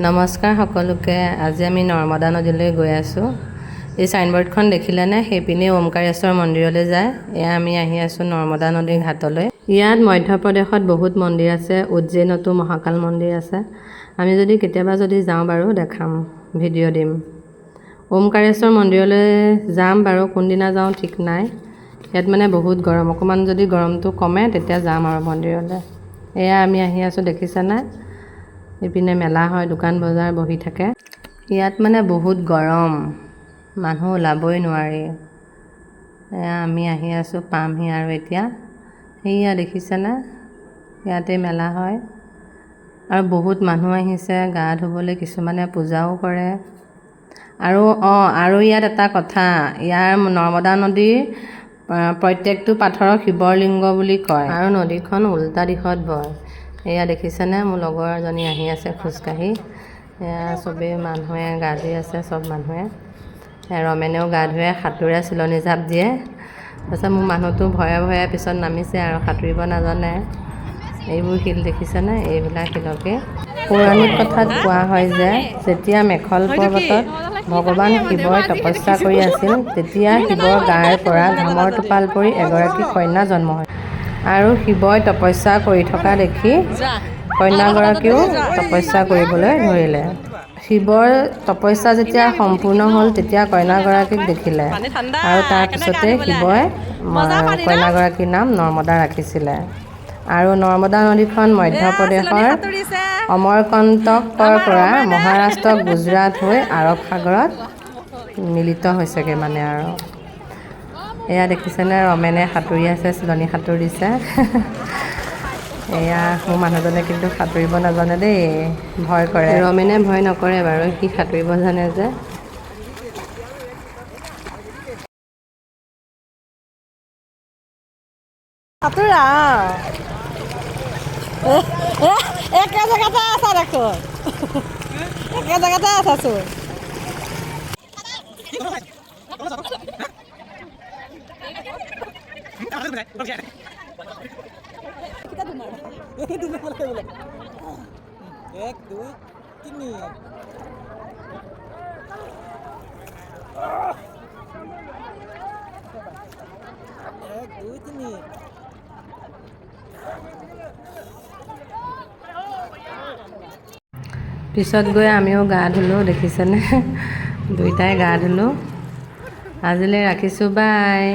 নমস্কাৰ সকলোকে। আজি আমি নৰ্মদা নদীলৈ গৈ আছোঁ। এই চাইনবোৰ্ডখন দেখিলেনে? সেইপিনে ওমকাৰেশ্বৰ মন্দিৰলৈ যায়। এয়া আমি আহি আছোঁ নৰ্মদা নদীৰ ঘাটলৈ। ইয়াত মধ্যপ্ৰদেশত বহুত মন্দিৰ আছে। উজ্জয়িনতো মহাকাল মন্দিৰ আছে। আমি কেতিয়াবা যাওঁ বাৰু দেখাম, ভিডিঅ' দিম। ওমকাৰেশ্বৰ মন্দিৰলৈ যাম বাৰু, কোনদিনা যাওঁ ঠিক নাই। ইয়াত মানে বহুত গৰম, অকণমান যদি গৰমটো কমে তেতিয়া যাম আৰু মন্দিৰলৈ। এয়া আমি আহি আছোঁ, দেখিছেনে? এইপিনে মেলা হয়, দোকান বজাৰ বহি থাকে। ইয়াত মানে বহুত গৰম, মানুহ ওলাবই নোৱাৰি। এয়া আমি আহি আছোঁ, পামহি আৰু এতিয়া। সেয়া দেখিছেনে? ইয়াতে মেলা হয় আৰু বহুত মানুহ আহিছে গা ধুবলৈ, কিছুমানে পূজাও কৰে। আৰু ইয়াত এটা কথা, ইয়াৰ নৰ্মদা নদীৰ প্ৰত্যেকটো পাথৰক শিৱৰ লিংগ বুলি কয় আৰু নদীখন উল্টা দিশত বয়। এয়া দেখিছেনে? মোৰ লগৰ এজনী আহি আছে খোজকাঢ়ি। এয়া চবেই মানুহে গা ধুই আছে, চব মানুহে। ৰমেনেও গা ধুৱে, সাঁতোৰে, চিলনী জাপ দিয়ে। তাৰপিছত মোৰ মানুহটো ভয়ে ভয়ে পিছত নামিছে আৰু, সাঁতুৰিব নাজানে। এইবোৰ শিল দেখিছেনে? এইবিলাক শিলকে পৌৰাণিক কথাত কোৱা হয় যে যেতিয়া মেখল পৰ্বতত ভগৱান শিৱই তপস্যা কৰি আছিল, তেতিয়া শিৱৰ গাৰ পৰা ঘামৰ টোপাল পৰি এগৰাকী কন্যা জন্ম হয়। আৰু শিৱই তপস্যা কৰি থকা দেখি কন্যাগৰাকীও তপস্যা কৰিবলৈ ধৰিলে। শিৱৰ তপস্যা যেতিয়া সম্পূৰ্ণ হ'ল, তেতিয়া কন্যাগৰাকীক দেখিলে আৰু তাৰ পিছতে শিৱই কন্যাগৰাকীৰ নাম নৰ্মদা ৰাখিছিলে। আৰু নৰ্মদা নদীখন মধ্যপ্ৰদেশৰ অমৰকন্তকৰ পৰা মহাৰাষ্ট্ৰ, গুজৰাট হৈ আৰৱ সাগৰত মিলিত হৈছেগৈ মানে আৰু। এয়া দেখিছেনে? ৰমেনে সাঁতুৰি আছে, চিলনী সাঁতোৰ দিছে। এয়া মোৰ মানুহজনে কিন্তু সাঁতুৰিব নাজানে দেই, ভয় কৰে। ৰমেনে ভয় নকৰে বাৰু, সি সাঁতুৰিব জানে যে। সাঁতোৰা একে জেগাতে আছা দেখোন, একে জেগাতে আছাচোন। এক দুই তিনি এক দুই তিনি। পিছত গৈ আমিও গা ধুলোঁ, দেখিছেনে? দুইটাই গা ধুলোঁ। আজিলৈ ৰাখিছোঁ, বাই।